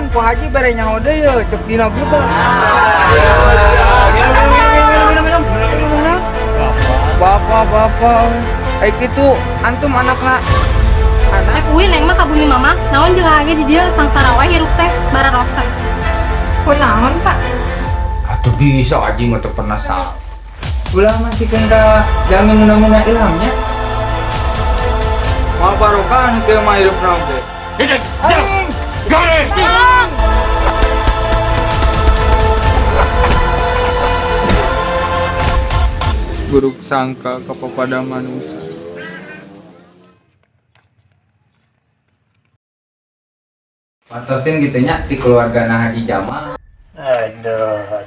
kan Pak Haji bare nyaho deui ya cek dina gerbang. Bapak. Kitu antum anakna anak Uin neng mah kabumi mama, naon jeung age di dieu sangsara wae hirup teh bararosa. Kunaon, Pak? atuh bisa Haji mah teu pernah salah. Ulah masih ka jamin muna-muna ilhamnya. Mal barokah anu teu mah hirup naon teh. Aing. Buruk sangka kepada manusia. Pantosin gitu nya di keluarga Haji Jamal. Aduh,